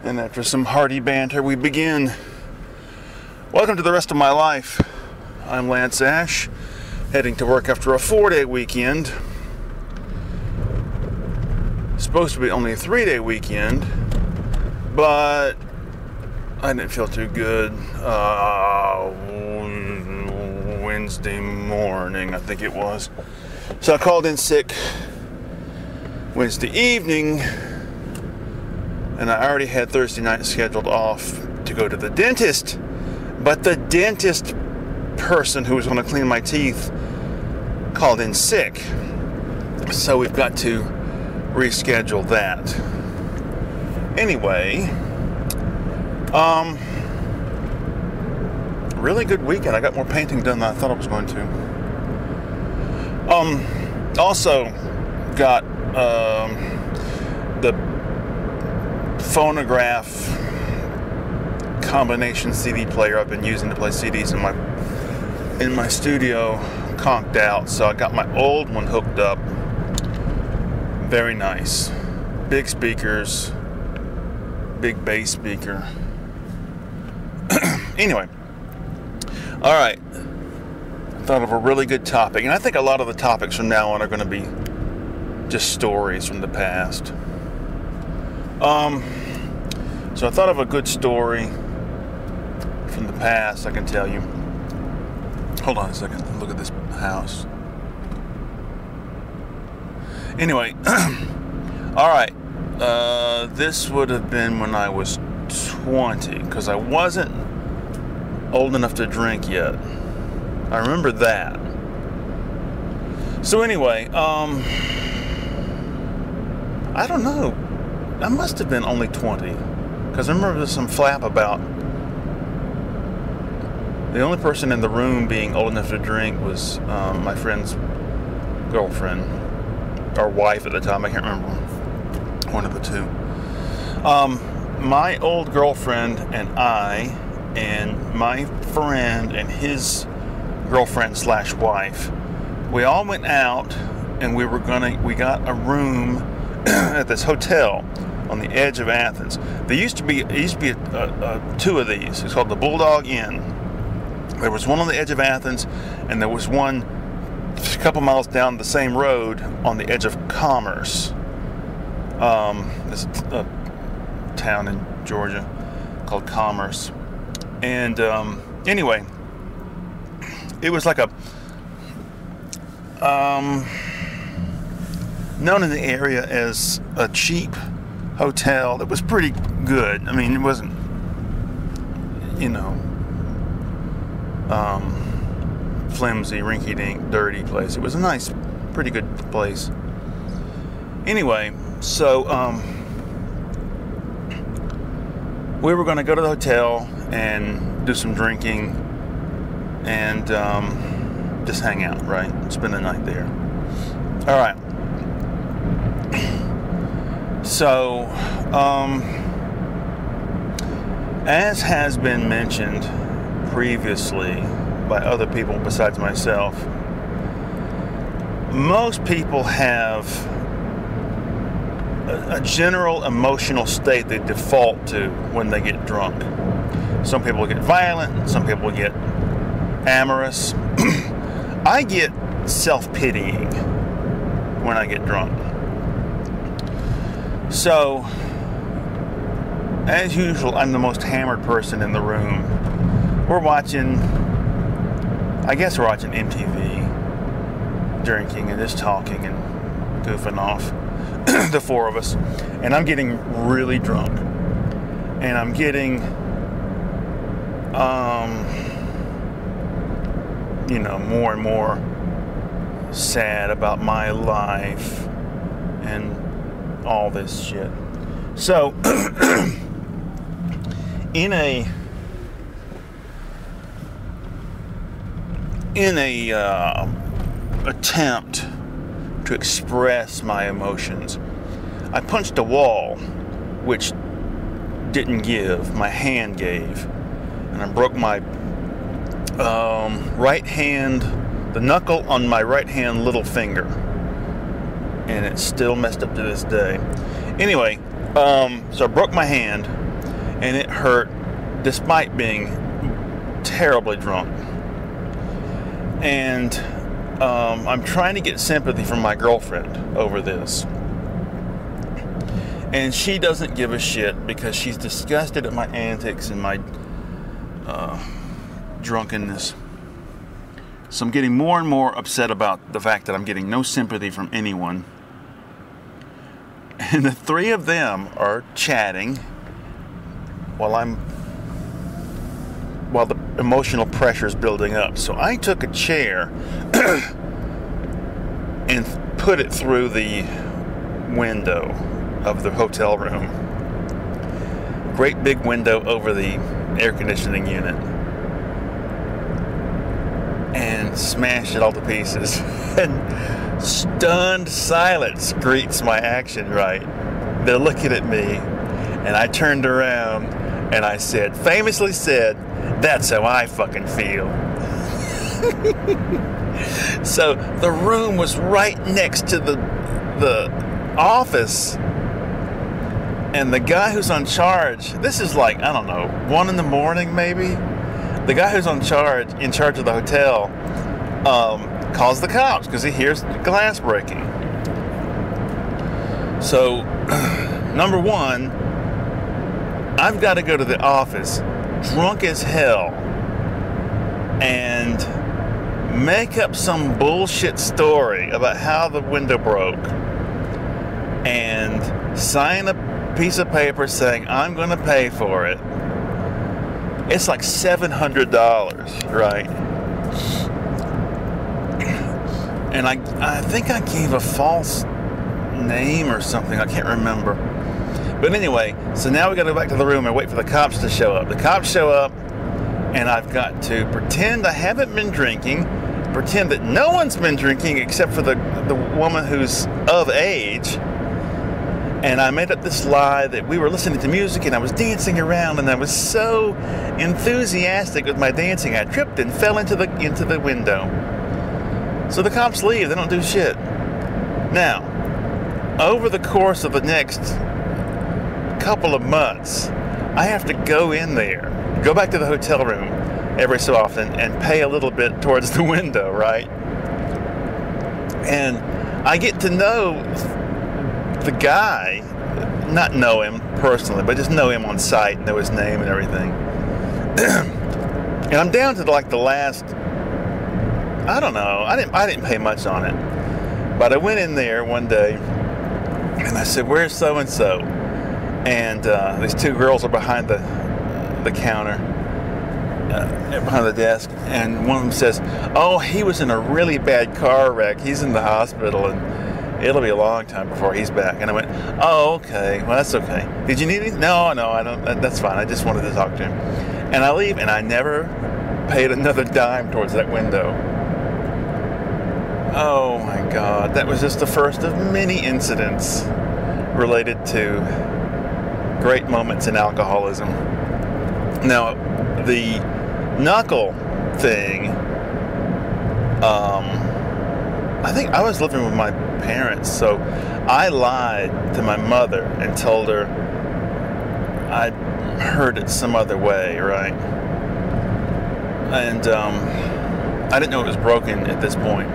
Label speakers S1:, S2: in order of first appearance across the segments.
S1: And after some hearty banter, we begin. Welcome to the rest of my life. I'm Lance Ash, heading to work after a 4-day weekend. It's supposed to be only a 3-day weekend, but I didn't feel too good. Wednesday morning, I think it was. So I called in sick Wednesday evening, and I already had Thursday night scheduled off to go to the dentist. But the dentist person who was going to clean my teeth called in sick. So we've got to reschedule that. Anyway, really good weekend. I got more painting done than I thought I was going to. Also got the phonograph combination CD player I've been using to play CDs in my studio conked out, so I got my old one hooked up. Very nice. Big speakers, big bass speaker. Anyway, all right. I thought of a really good topic, and I think a lot of the topics from now on are going to be just stories from the past. So I thought of a good story from the past I can tell you. Hold on a second. Look at this house. Anyway, all right. This would have been when I was 20, because I wasn't old enough to drink yet. I remember that. So anyway, I don't know. I must have been only 20, because I remember there's some flap about the only person in the room being old enough to drink was my friend's girlfriend, or wife at the time. I can't remember. One of the two. My old girlfriend and I, and my friend and his girlfriend / wife, we all went out, and we got a room at this hotel on the edge of Athens. There used to be two of these. It's called the Bulldog Inn. There was one on the edge of Athens, and there was one a couple miles down the same road on the edge of Commerce. There's a town in Georgia called Commerce. And anyway, it was like a known in the area as a cheap hotel that was pretty good. I mean, it wasn't, flimsy, rinky-dink, dirty place. It was a nice, pretty good place. Anyway, so we were going to go to the hotel and do some drinking and just hang out, right? Spend the night there. All right. So, as has been mentioned previously by other people besides myself, most people have a general emotional state they default to when they get drunk. Some people get violent, some people get amorous. I get self-pitying when I get drunk. So, as usual, I'm the most hammered person in the room. We're watching MTV, drinking and just talking and goofing off, the four of us. And I'm getting really drunk. And I'm getting, more and more sad about my life and all this shit. So, in a attempt to express my emotions, I punched a wall, which didn't give. My hand gave, and I broke my right hand, the knuckle on my right hand little finger, and it's still messed up to this day. Anyway, so I broke my hand, and it hurt despite being terribly drunk. And I'm trying to get sympathy from my girlfriend over this. And she doesn't give a shit because she's disgusted at my antics and my drunkenness. So I'm getting more and more upset about the fact that I'm getting no sympathy from anyone. And the three of them are chatting while the emotional pressure is building up. So I took a chair and put it through the window of the hotel room. Great big window over the air conditioning unit. And smashed it all to pieces. And stunned silence greets my action, right? They're looking at me, and I turned around and I famously said, "That's how I fucking feel." So the room was right next to the office, and the guy who's on charge, this is like, I don't know, 1 a.m. maybe. The guy who's in charge of the hotel calls the cops because he hears glass breaking. So, number one, I've got to go to the office drunk as hell and make up some bullshit story about how the window broke and sign a piece of paper saying I'm going to pay for it. It's like $700, right? And I think I gave a false name or something. I can't remember. But anyway, so now we got to go back to the room and wait for the cops to show up. The cops show up, and I've got to pretend I haven't been drinking, pretend that no one's been drinking except for the woman who's of age. And I made up this lie that we were listening to music and I was dancing around, and I was so enthusiastic with my dancing, I tripped and fell into the window. So the cops leave, they don't do shit. Now, over the course of the next couple of months, I have to go in there, go back to the hotel room every so often and pay a little bit towards the window, right? And I get to know the guy, not know him personally, but just know him on sight, know his name and everything. And I'm down to like the last, I don't know, I didn't pay much on it. But I went in there one day and I said, "Where's so-and-so?" And these two girls are behind the counter, behind the desk, and one of them says, "Oh, he was in a really bad car wreck. He's in the hospital, and it'll be a long time before he's back." And I went, "Oh, okay. Well, that's okay. Did you need anything?" No, I don't. That's fine. I just wanted to talk to him." And I leave, and I never paid another dime towards that window. Oh my God. That was just the first of many incidents related to great moments in alcoholism. Now, the knuckle thing, I think I was living with my parents, so I lied to my mother and told her I'd heard it some other way, right? And I didn't know it was broken at this point.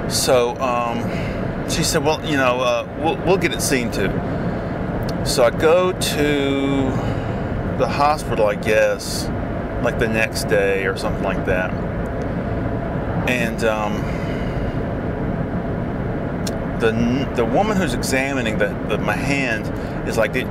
S1: So she said, "Well, we'll get it seen to." So I go to the hospital, I guess, like the next day or something like that. And the woman who's examining my hand is like, did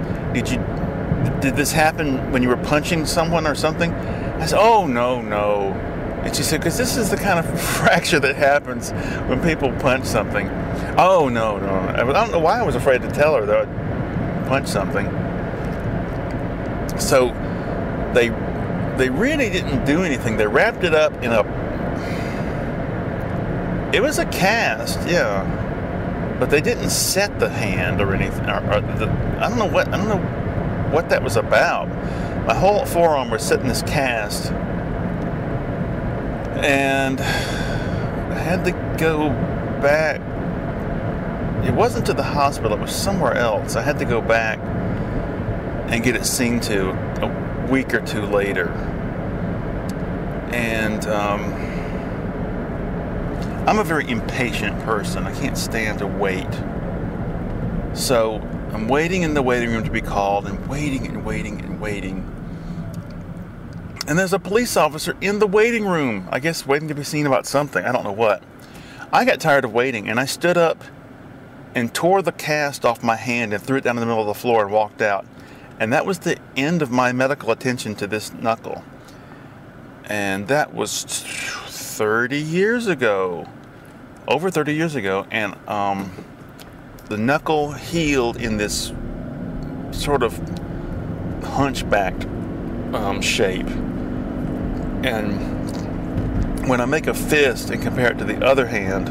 S1: this happen when you were punching someone or something? I said, "Oh, no." And she said, "Because this is the kind of fracture that happens when people punch something." "Oh, no." I don't know why I was afraid to tell her that I'd punch something. So they really didn't do anything. They wrapped it up in it was a cast, yeah. But they didn't set the hand or anything. I don't know what that was about. My whole forearm was set in this cast. And I had to go back. It wasn't to the hospital, it was somewhere else. I had to go back and get it seen to a week or two later. And I'm a very impatient person. I can't stand to wait. So I'm waiting in the waiting room to be called, and waiting and waiting and waiting. And there's a police officer in the waiting room, I guess waiting to be seen about something. I don't know what. I got tired of waiting, and I stood up and tore the cast off my hand and threw it down in the middle of the floor and walked out. And that was the end of my medical attention to this knuckle. And that was 30 years ago. Over 30 years ago. And the knuckle healed in this sort of hunchbacked shape. And when I make a fist and compare it to the other hand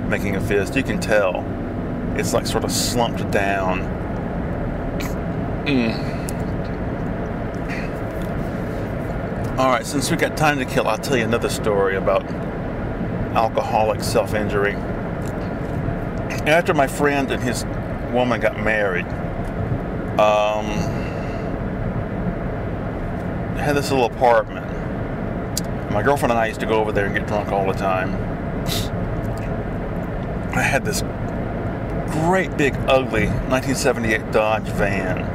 S1: making a fist, you can tell it's like sort of slumped down. Alright, since we got time to kill, I'll tell you another story about alcoholic self-injury. After my friend and his woman got married, I had this little apartment. My girlfriend and I used to go over there and get drunk all the time. I had this great big ugly 1978 Dodge van.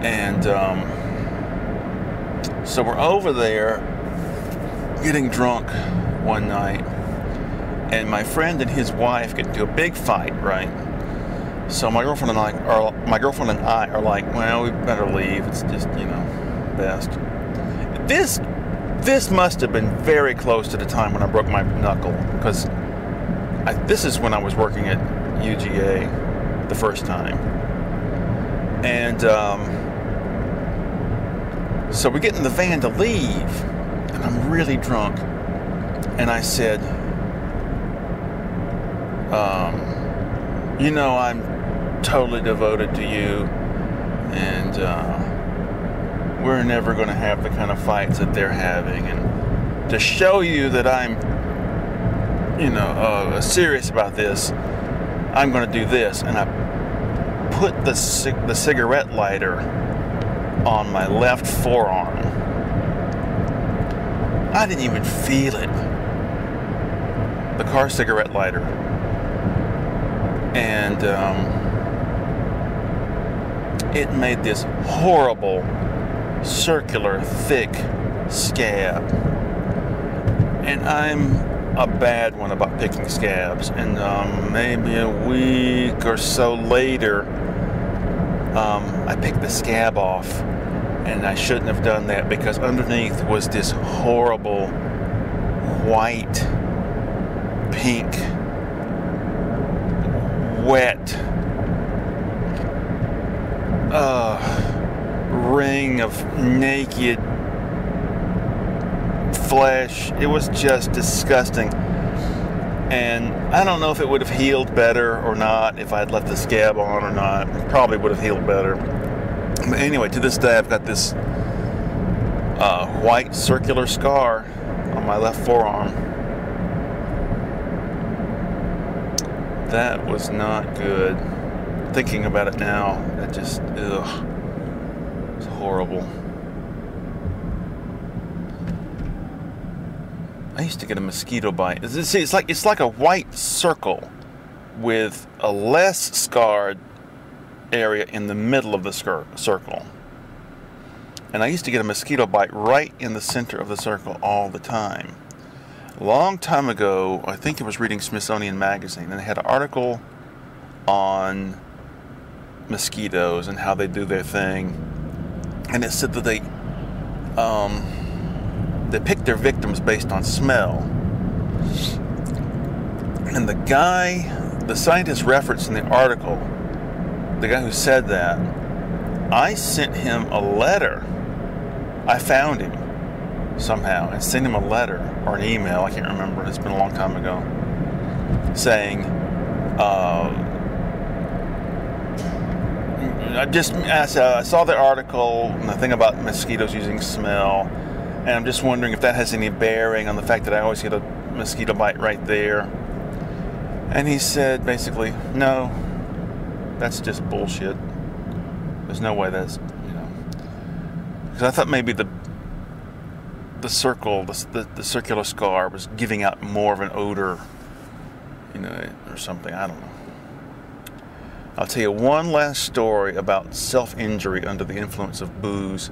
S1: And so we're over there getting drunk one night, and my friend and his wife get into a big fight, right? So my girlfriend and I are like, well, we better leave. It's just, best. This must have been very close to the time when I broke my knuckle, because this is when I was working at UGA the first time. And so we get in the van to leave, and I'm really drunk. And I said, I'm totally devoted to you, and we're never going to have the kind of fights that they're having. And to show you that I'm, serious about this, I'm going to do this. And I put the cigarette lighter on my left forearm. I didn't even feel it. The car cigarette lighter. And it made this horrible, circular, thick scab. And I'm a bad one about picking scabs. And maybe a week or so later, I picked the scab off. And I shouldn't have done that, because underneath was this horrible white, pink, wet ring of naked flesh. It was just disgusting. And I don't know if it would have healed better or not if I had left the scab on or not. It probably would have healed better. But anyway, to this day, I've got this white circular scar on my left forearm. That was not good. Thinking about it now, it just, it's horrible. I used to get a mosquito bite. See, it's like a white circle with a less scarred area in the middle of the circle. And I used to get a mosquito bite right in the center of the circle all the time. A long time ago, I think it was reading Smithsonian Magazine, and they had an article on mosquitoes and how they do their thing. And it said that they pick their victims based on smell. And the scientist referenced in the article, the guy who said that, I sent him a letter. I found him somehow and sent him a letter or an email, I can't remember, it's been a long time ago, saying, I saw the article and the thing about mosquitoes using smell, and I'm just wondering if that has any bearing on the fact that I always get a mosquito bite right there. And he said basically, no, that's just bullshit. There's no way that's, because I thought maybe the circular scar was giving out more of an odor, or something. I don't know. I'll tell you one last story about self-injury under the influence of booze.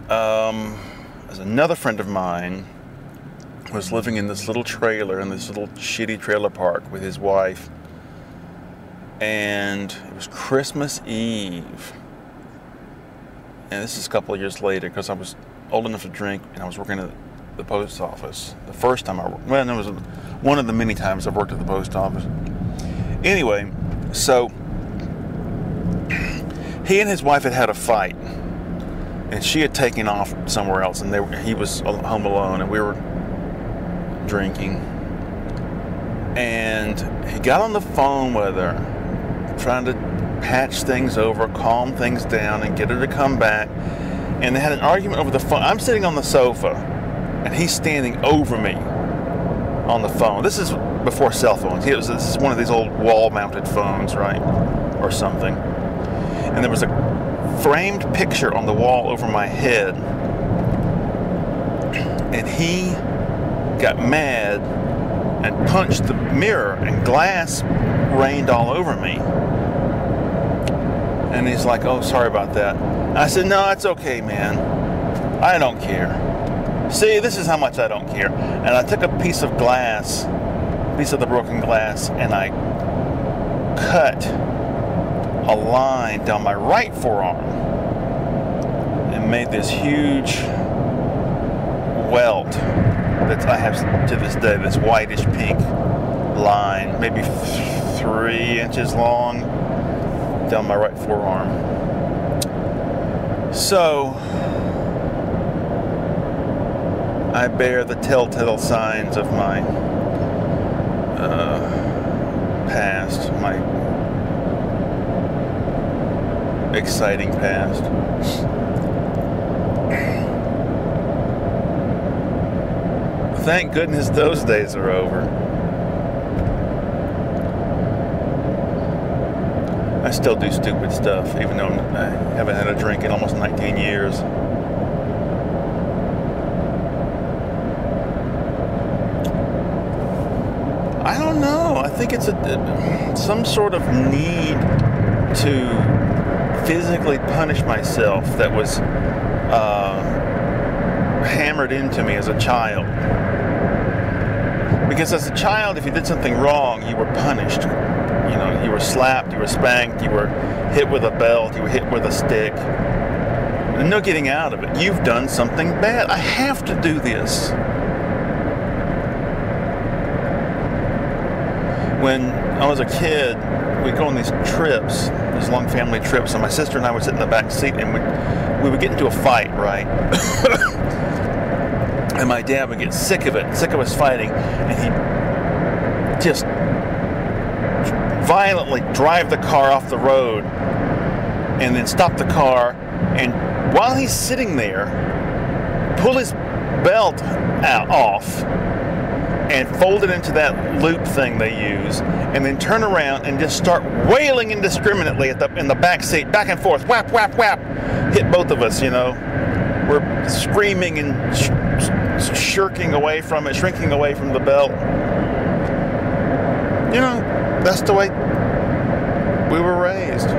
S1: There's another friend of mine was living in this little trailer, in this little shitty trailer park with his wife. And it was Christmas Eve. And this is a couple of years later, because I was old enough to drink and I was working at the post office. The first time it was one of the many times I've worked at the post office. Anyway, so he and his wife had a fight. And she had taken off somewhere else, and he was home alone, and we were drinking. And he got on the phone with her, trying to patch things over, calm things down, and get her to come back. And they had an argument over the phone. I'm sitting on the sofa, and he's standing over me on the phone. This is before cell phones. This is one of these old wall-mounted phones, right? Or something. And there was a framed picture on the wall over my head, and he got mad and punched the mirror, and glass rained all over me. And he's like, "Oh, sorry about that." I said, "No, it's okay, man. I don't care. See, this is how much I don't care." And I took a piece of the broken glass, and I cut a line down my right forearm and made this huge welt that I have to this day, this whitish pink line, maybe 3 inches long, down my right forearm. So I bear the telltale signs of my past, my exciting past. Thank goodness those days are over. I still do stupid stuff, even though I haven't had a drink in almost 19 years. I don't know. I think it's some sort of need to physically punish myself that was hammered into me as a child. Because as a child, if you did something wrong, you were punished. You were slapped, you were spanked, you were hit with a belt, you were hit with a stick. And no getting out of it. You've done something bad. I have to do this. When I was a kid, we'd go on these trips, these long family trips, and my sister and I would sit in the back seat, and we would get into a fight, right? And my dad would get sick of us fighting, and he'd just violently drive the car off the road and then stop the car, and while he's sitting there, pull his belt off and fold it into that loop thing they use, and then turn around and just start wailing indiscriminately in the back seat, back and forth, whap, whap, whap, hit both of us, We're screaming and shrinking away from the belt. That's the way we were raised.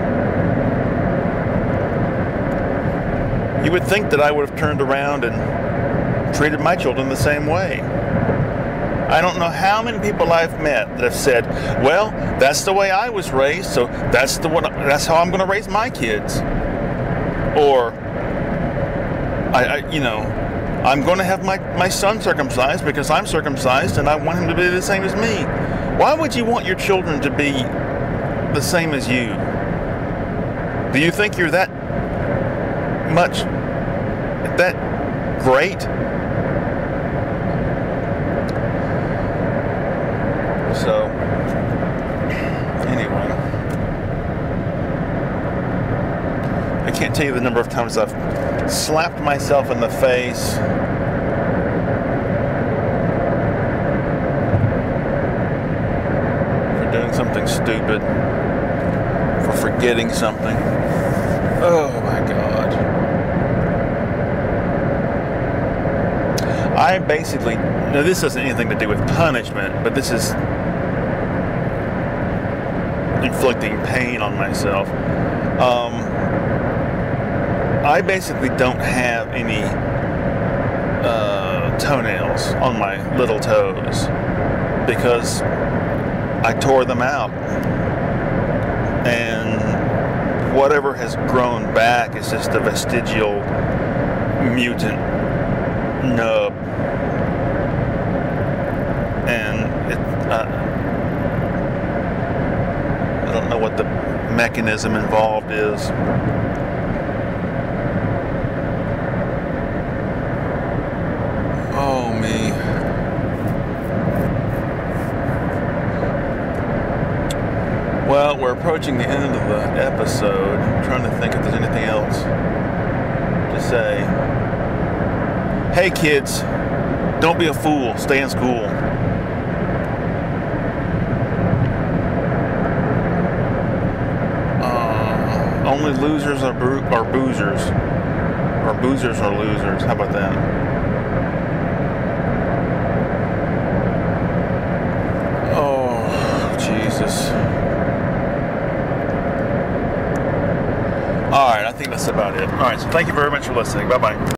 S1: You would think that I would have turned around and treated my children the same way. I don't know how many people I've met that have said, "Well, that's the way I was raised, so that's how I'm going to raise my kids." Or, I'm going to have my son circumcised because I'm circumcised and I want him to be the same as me. Why would you want your children to be the same as you? Do you think you're that great? So, anyway, I can't tell you the number of times I've slapped myself in the face for doing something stupid, for forgetting something. Oh my God. I basically, now this doesn't have anything to do with punishment, but this is inflicting pain on myself. I basically don't have any toenails on my little toes because I tore them out, and whatever has grown back is just a vestigial mutant nub, and I don't know what the mechanism involved is. Oh me. Well, we're approaching the end of the episode. I'm trying to think if there's anything else to say. Hey kids, don't be a fool. Stay in school. Only losers are boozers. Or boozers are losers. How about that? Oh, Jesus. Alright, I think that's about it. Alright, so thank you very much for listening. Bye-bye.